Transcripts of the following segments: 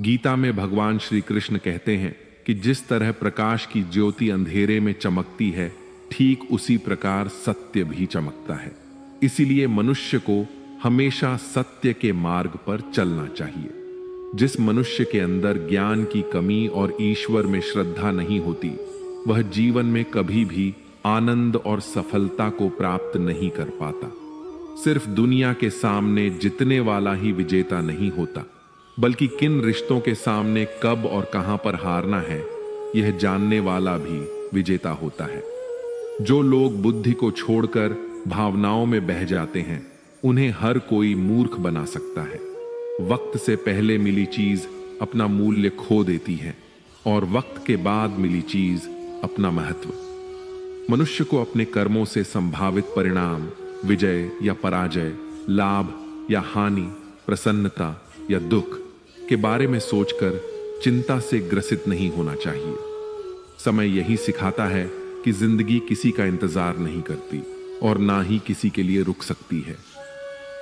गीता में भगवान श्री कृष्ण कहते हैं कि जिस तरह प्रकाश की ज्योति अंधेरे में चमकती है, ठीक उसी प्रकार सत्य भी चमकता है। इसीलिए मनुष्य को हमेशा सत्य के मार्ग पर चलना चाहिए। जिस मनुष्य के अंदर ज्ञान की कमी और ईश्वर में श्रद्धा नहीं होती, वह जीवन में कभी भी आनंद और सफलता को प्राप्त नहीं कर पाता। सिर्फ दुनिया के सामने जीतने वाला ही विजेता नहीं होता, बल्कि किन रिश्तों के सामने कब और कहां पर हारना है, यह जानने वाला भी विजेता होता है। जो लोग बुद्धि को छोड़कर भावनाओं में बह जाते हैं, उन्हें हर कोई मूर्ख बना सकता है। वक्त से पहले मिली चीज अपना मूल्य खो देती है और वक्त के बाद मिली चीज अपना महत्व। मनुष्य को अपने कर्मों से संभावित परिणाम, विजय या पराजय, लाभ या हानि, प्रसन्नता या दुख के बारे में सोचकर चिंता से ग्रसित नहीं होना चाहिए। समय यही सिखाता है कि जिंदगी किसी का इंतजार नहीं करती और ना ही किसी के लिए रुक सकती है।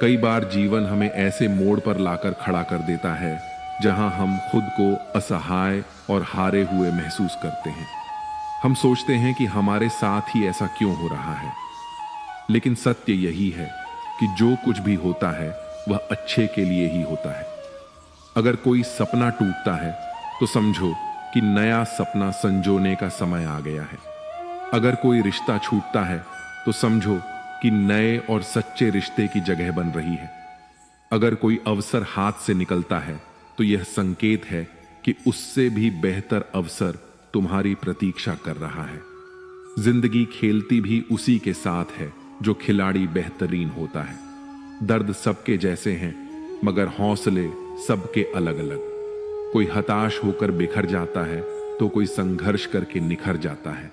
कई बार जीवन हमें ऐसे मोड़ पर लाकर खड़ा कर देता है जहां हम खुद को असहाय और हारे हुए महसूस करते हैं। हम सोचते हैं कि हमारे साथ ही ऐसा क्यों हो रहा है, लेकिन सत्य यही है कि जो कुछ भी होता है वह अच्छे के लिए ही होता है। अगर कोई सपना टूटता है तो समझो कि नया सपना संजोने का समय आ गया है। अगर कोई रिश्ता छूटता है तो समझो कि नए और सच्चे रिश्ते की जगह बन रही है। अगर कोई अवसर हाथ से निकलता है तो यह संकेत है कि उससे भी बेहतर अवसर तुम्हारी प्रतीक्षा कर रहा है। जिंदगी खेलती भी उसी के साथ है जो खिलाड़ी बेहतरीन होता है। दर्द सबके जैसे हैं, मगर हौसले सबके अलग अलग। कोई हताश होकर बिखर जाता है तो कोई संघर्ष करके निखर जाता है।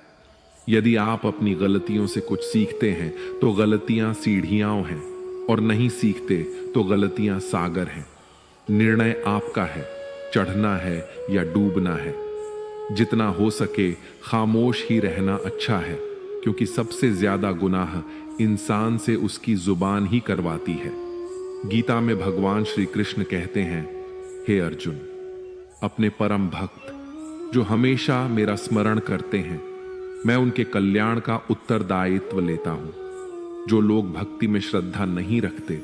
यदि आप अपनी गलतियों से कुछ सीखते हैं तो गलतियां सीढ़ियां हैं, और नहीं सीखते तो गलतियां सागर हैं। निर्णय आपका है, चढ़ना है या डूबना है। जितना हो सके खामोश ही रहना अच्छा है, क्योंकि सबसे ज्यादा गुनाह इंसान से उसकी जुबान ही करवाती है। गीता में भगवान श्री कृष्ण कहते हैं, हे अर्जुन, अपने परम भक्त जो हमेशा मेरा स्मरण करते हैं, मैं उनके कल्याण का उत्तरदायित्व लेता हूं। जो लोग भक्ति में श्रद्धा नहीं रखते,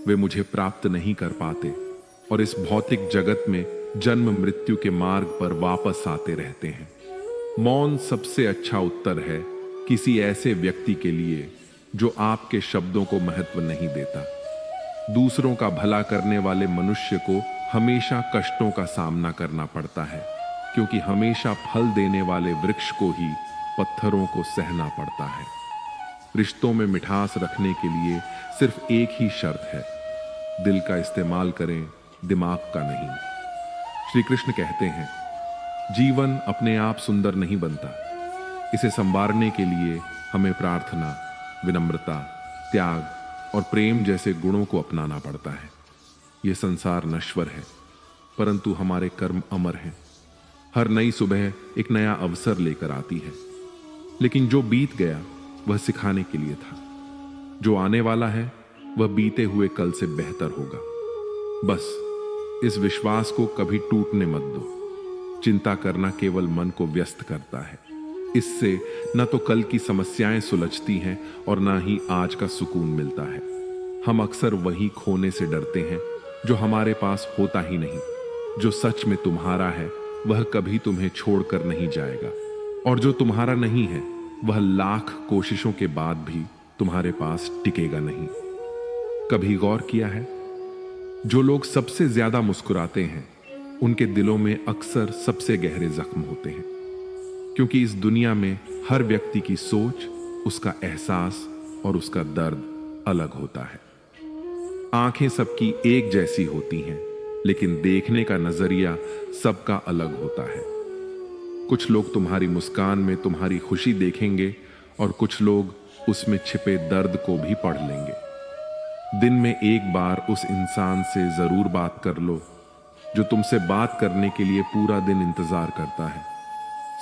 वे मुझे प्राप्त नहीं कर पाते और इस भौतिक जगत में जन्म मृत्यु के मार्ग पर वापस आते रहते हैं। मौन सबसे अच्छा उत्तर है किसी ऐसे व्यक्ति के लिए जो आपके शब्दों को महत्व नहीं देता। दूसरों का भला करने वाले मनुष्य को हमेशा कष्टों का सामना करना पड़ता है, क्योंकि हमेशा फल देने वाले वृक्ष को ही पत्थरों को सहना पड़ता है। रिश्तों में मिठास रखने के लिए सिर्फ एक ही शर्त है, दिल का इस्तेमाल करें, दिमाग का नहीं। श्री कृष्ण कहते हैं, जीवन अपने आप सुंदर नहीं बनता। इसे संवारने के लिए हमें प्रार्थना, विनम्रता, त्याग और प्रेम जैसे गुणों को अपनाना पड़ता है। यह संसार नश्वर है, परंतु हमारे कर्म अमर हैं। हर नई सुबह एक नया अवसर लेकर आती है, लेकिन जो बीत गया वह सिखाने के लिए था। जो आने वाला है वह बीते हुए कल से बेहतर होगा। बस इस विश्वास को कभी टूटने मत दो। चिंता करना केवल मन को व्यस्त करता है। इससे न तो कल की समस्याएं सुलझती हैं और ना ही आज का सुकून मिलता है। हम अक्सर वही खोने से डरते हैं जो हमारे पास होता ही नहीं। जो सच में तुम्हारा है वह कभी तुम्हें छोड़कर नहीं जाएगा, और जो तुम्हारा नहीं है वह लाख कोशिशों के बाद भी तुम्हारे पास टिकेगा नहीं। कभी गौर किया है, जो लोग सबसे ज्यादा मुस्कुराते हैं उनके दिलों में अक्सर सबसे गहरे जख्म होते हैं, क्योंकि इस दुनिया में हर व्यक्ति की सोच, उसका एहसास और उसका दर्द अलग होता है। आंखें सबकी एक जैसी होती हैं, लेकिन देखने का नजरिया सबका अलग होता है। कुछ लोग तुम्हारी मुस्कान में तुम्हारी खुशी देखेंगे और कुछ लोग उसमें छिपे दर्द को भी पढ़ लेंगे। दिन में एक बार उस इंसान से जरूर बात कर लो जो तुमसे बात करने के लिए पूरा दिन इंतजार करता है।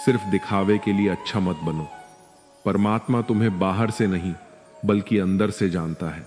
सिर्फ दिखावे के लिए अच्छा मत बनो। परमात्मा तुम्हें बाहर से नहीं बल्कि अंदर से जानता है।